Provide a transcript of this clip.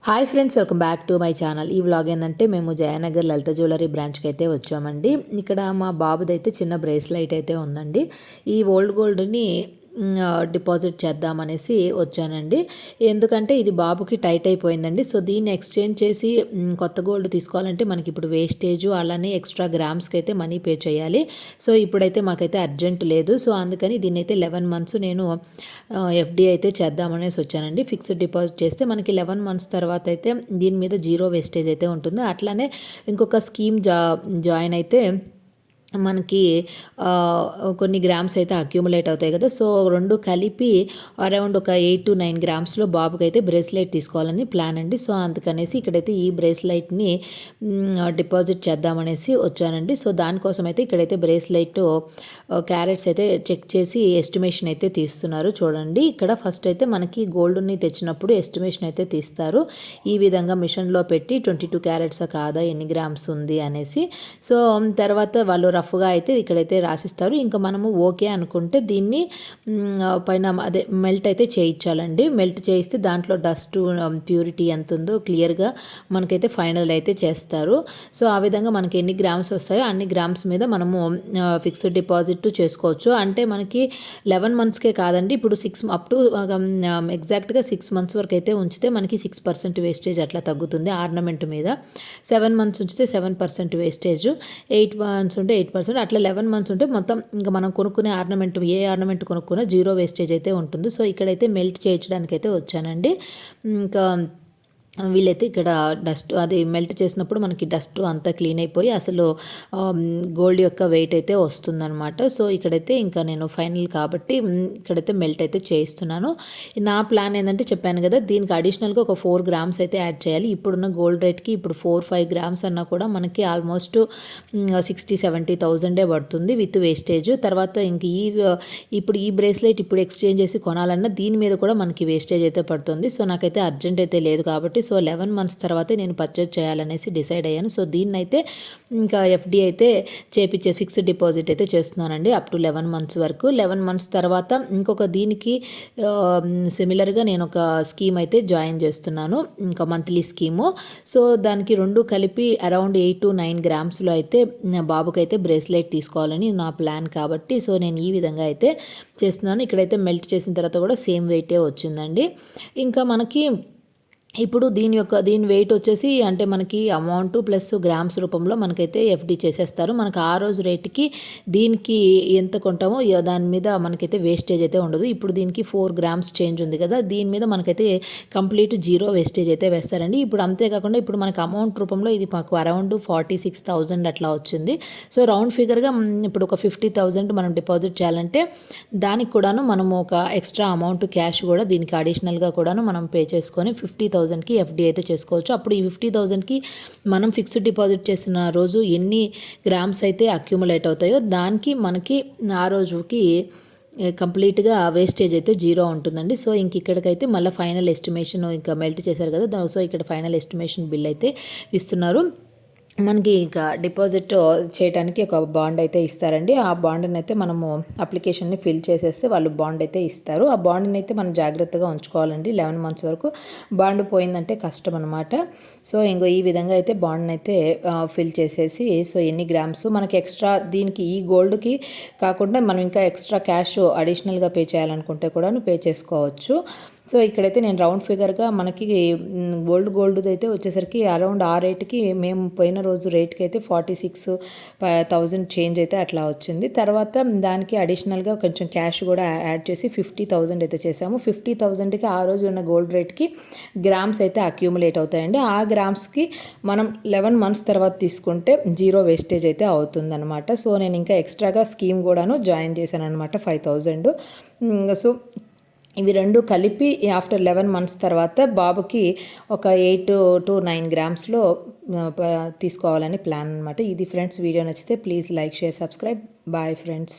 Hi friends, welcome back to my channel. ఈ vlog ఏంటంటే మేము జయనగర్ లలిత జ్యువెలరీ బ్రాంచ్కి అయితే వచ్చామండి. ఇక్కడ మా బాబుదైతే చిన్న బ్రేస్లైట్ అయితే ఉందండి. ఈ ఓల్డ్ గోల్డ్ని డిపాజిట్ చేద్దామనేసి వచ్చానండి. ఎందుకంటే ఇది బాబుకి టైట్ అయిపోయిందండి. సో దీన్ని ఎక్స్చేంజ్ చేసి కొత్త గోల్డ్ తీసుకోవాలంటే మనకి ఇప్పుడు వేస్టేజ్ అలానే ఎక్స్ట్రా గ్రామ్స్కి అయితే మనీ పే చేయాలి. సో ఇప్పుడైతే మాకైతే అర్జెంట్ లేదు. సో అందుకని దీన్ని అయితే 11 మంత్స్ నేను ఎఫ్డి అయితే చేద్దామనేసి వచ్చానండి. ఫిక్స్డ్ డిపాజిట్ చేస్తే మనకి 11 మంత్స్ తర్వాత అయితే దీని మీద జీరో వేస్టేజ్ అయితే ఉంటుంది. అట్లానే ఇంకొక స్కీమ్ జాయిన్ అయితే మనకి కొన్ని గ్రామ్స్ అయితే అక్యూములేట్ అవుతాయి కదా. సో రెండు కలిపి అరౌండ్ ఒక 8 to 9 గ్రామ్స్లో బాబుకి అయితే బ్రేస్లైట్ తీసుకోవాలని ప్లాన్ అండి. సో అందుకనేసి ఇక్కడైతే ఈ బ్రేస్లైట్ని డిపాజిట్ చేద్దామనేసి వచ్చానండి. సో దానికోసం అయితే ఇక్కడైతే బ్రేస్లైట్ క్యారెట్స్ అయితే చెక్ చేసి ఎస్టిమేషన్ అయితే తీస్తున్నారు. చూడండి, ఇక్కడ ఫస్ట్ అయితే మనకి గోల్డ్ని తెచ్చినప్పుడు ఎస్టిమేషన్ అయితే తీస్తారు. ఈ విధంగా మిషన్లో పెట్టి 22 క్యారెట్స్ కాదా, ఎన్ని గ్రామ్స్ ఉంది అనేసి. సో తర్వాత వాళ్ళు రఫ్గా అయితే ఇక్కడైతే రాసిస్తారు. ఇంకా మనము ఓకే అనుకుంటే దీన్ని పైన అదే మెల్ట్ అయితే చేయించాలండి. మెల్ట్ చేయిస్తే దాంట్లో డస్ట్ ప్యూరిటీ ఎంత ఉందో క్లియర్గా మనకైతే ఫైనల్ అయితే చేస్తారు. సో ఆ విధంగా మనకి ఎన్ని గ్రామ్స్ వస్తాయో అన్ని గ్రామ్స్ మీద మనము ఫిక్స్డ్ డిపాజిట్ చేసుకోవచ్చు. అంటే మనకి 11 మంత్స్కే కాదండి, ఇప్పుడు 6 అప్ టు ఎగ్జాక్ట్గా 6 మంత్స్ వరకు అయితే ఉంచితే మనకి 6% వేస్టేజ్ అట్లా తగ్గుతుంది ఆర్నమెంట్ మీద. 7 మంత్స్ ఉంచితే 7% వేస్టేజ్, 8 మంత్స్ ఉంటే 8%, అట్లా 11 మంత్స్ ఉంటే మొత్తం ఇంకా మనం కొనుక్కునే ఆర్నమెంట్ ఏ ఆర్నమెంట్ కొనుక్కున్నా జీరో వేస్టేజ్ అయితే ఉంటుంది. సో ఇక్కడైతే మెల్ట్ చేయించడానికి అయితే వచ్చానండి. ఇంకా వీళ్ళైతే ఇక్కడ డస్ట్ అది మెల్ట్ చేసినప్పుడు మనకి డస్ట్ అంతా క్లీన్ అయిపోయి అసలు గోల్డ్ యొక్క వెయిట్ అయితే వస్తుందన్నమాట. సో ఇక్కడైతే ఇంకా నేను ఫైనల్ కాబట్టి ఇక్కడైతే మెల్ట్ అయితే చేయిస్తున్నాను. నా ప్లాన్ ఏంటంటే చెప్పాను కదా, దీనికి అడిషనల్గా ఒక 4 గ్రామ్స్ అయితే యాడ్ చేయాలి. ఇప్పుడున్న గోల్డ్ రేట్కి ఇప్పుడు 4-5 గ్రామ్స్ అన్నా కూడా మనకి ఆల్మోస్ట్ 60,000-70,000 పడుతుంది విత్ వేస్టేజ్. తర్వాత ఇంక ఇప్పుడు ఈ బ్రేస్లెట్ ఇప్పుడు ఎక్స్చేంజ్ చేసి కొనాలన్నా దీని మీద కూడా మనకి వేస్టేజ్ అయితే పడుతుంది. సో నాకైతే అర్జెంట్ అయితే లేదు కాబట్టి సో 11 మంత్స్ తర్వాతే నేను పర్చేజ్ చేయాలనేసి డిసైడ్ అయ్యాను. సో దీన్నైతే ఇంకా ఎఫ్డి అయితే చేపించే ఫిక్స్డ్ డిపాజిట్ అయితే చేస్తున్నానండి అప్ టు 11 మంత్స్ వరకు. 11 మంత్స్ తర్వాత ఇంకొక దీనికి సిమిలర్గా నేను ఒక స్కీమ్ అయితే జాయిన్ చేస్తున్నాను, ఇంకా మంత్లీ స్కీము. సో దానికి రెండు కలిపి అరౌండ్ 8 to 9 గ్రామ్స్లో అయితే బాబుకైతే బ్రేస్లెట్ తీసుకోవాలని నా ప్లాన్ కాబట్టి సో నేను ఈ విధంగా అయితే చేస్తున్నాను. ఇక్కడైతే మెల్ట్ చేసిన తర్వాత కూడా సేమ్ వెయిటే వచ్చిందండి. ఇంకా మనకి ఇప్పుడు దీని వెయిట్ వచ్చేసి అంటే మనకి అమౌంట్ ప్లస్ గ్రామ్స్ రూపంలో మనకైతే ఎఫ్డి చేసేస్తారు. మనకు ఆ రోజు రేటుకి దీనికి ఎంత కొంటామో దాని మీద మనకైతే వేస్టేజ్ అయితే ఉండదు. ఇప్పుడు దీనికి 4 గ్రామ్స్ చేంజ్ ఉంది కదా, దీని మీద మనకైతే కంప్లీట్ జీరో వేస్టేజ్ అయితే వేస్తారండి. ఇప్పుడు అంతేకాకుండా ఇప్పుడు మనకు అమౌంట్ రూపంలో ఇది మాకు అరౌండ్ 46,000 అట్లా వచ్చింది. సో రౌండ్ ఫిగర్గా ఇప్పుడు ఒక 50,000 మనం డిపాజిట్ చేయాలంటే దానికి కూడాను మనము ఒక ఎక్స్ట్రా అమౌంట్ క్యాష్ కూడా దీనికి అడిషనల్గా కూడాను మనం పే చేసుకొని 50,000కి ఎఫ్డి అయితే చేసుకోవచ్చు. అప్పుడు ఈ 50,000కి మనం ఫిక్స్డ్ డిపాజిట్ చేసిన రోజు ఎన్ని గ్రామ్స్ అయితే అక్యూములేట్ అవుతాయో దానికి మనకి ఆ రోజుకి కంప్లీట్గా వేస్టేజ్ అయితే జీరో ఉంటుందండి. సో ఇంక ఇక్కడికైతే మళ్ళీ ఫైనల్ ఎస్టిమేషన్ ఇంకా మెల్ట్ చేశారు కదా, సో ఇక్కడ ఫైనల్ ఎస్టిమేషన్ బిల్ అయితే ఇస్తున్నారు. మనకి ఇంకా డిపాజిట్ చేయడానికి ఒక బాండ్ అయితే ఇస్తారండి. ఆ బాండ్ని అయితే మనము అప్లికేషన్ని ఫిల్ చేసేస్తే వాళ్ళు బాండ్ అయితే ఇస్తారు. ఆ బాండ్ని అయితే మనం జాగ్రత్తగా ఉంచుకోవాలండి 11 మంత్స్ వరకు. బాండ్ పోయిందంటే కష్టం అనమాట. సో ఇంకో ఈ విధంగా అయితే బాండ్ని అయితే ఫిల్ చేసేసి సో ఎన్ని గ్రామ్స్ మనకి ఎక్స్ట్రా దీనికి ఈ గోల్డ్కి కాకుండా మనం ఇంకా ఎక్స్ట్రా క్యాష్ అడిషనల్గా పే చేయాలనుకుంటే కూడా పే చేసుకోవచ్చు. సో ఇక్కడైతే నేను రౌండ్ ఫిగర్గా మనకి గోల్డ్ అయితే వచ్చేసరికి అరౌండ్ ఆ రేట్కి మేము పోయిన రోజు రేట్కి అయితే 46,000 చేంజ్ అయితే అట్లా వచ్చింది. తర్వాత దానికి అడిషనల్గా కొంచెం క్యాష్ కూడా యాడ్ చేసి 50,000 అయితే చేసాము. 50,000కి ఆ రోజు ఉన్న గోల్డ్ రేట్కి గ్రామ్స్ అయితే అక్యూములేట్ అవుతాయండి. ఆ గ్రామ్స్కి మనం 11 మంత్స్ తర్వాత తీసుకుంటే జీరో వేస్టేజ్ అయితే అవుతుందన్నమాట. సో నేను ఇంకా ఎక్స్ట్రాగా స్కీమ్ కూడాను జాయిన్ చేశాను అనమాట 5,000. సో ఇవి రెండు కలిపి ఆఫ్టర్ 11 మంత్స్ తర్వాత బాబుకి ఒక 8 to 9 గ్రామ్స్లో తీసుకోవాలని ప్లాన్ అనమాట. ఇది ఫ్రెండ్స్, వీడియో నచ్చితే please like, share, subscribe. Bye friends.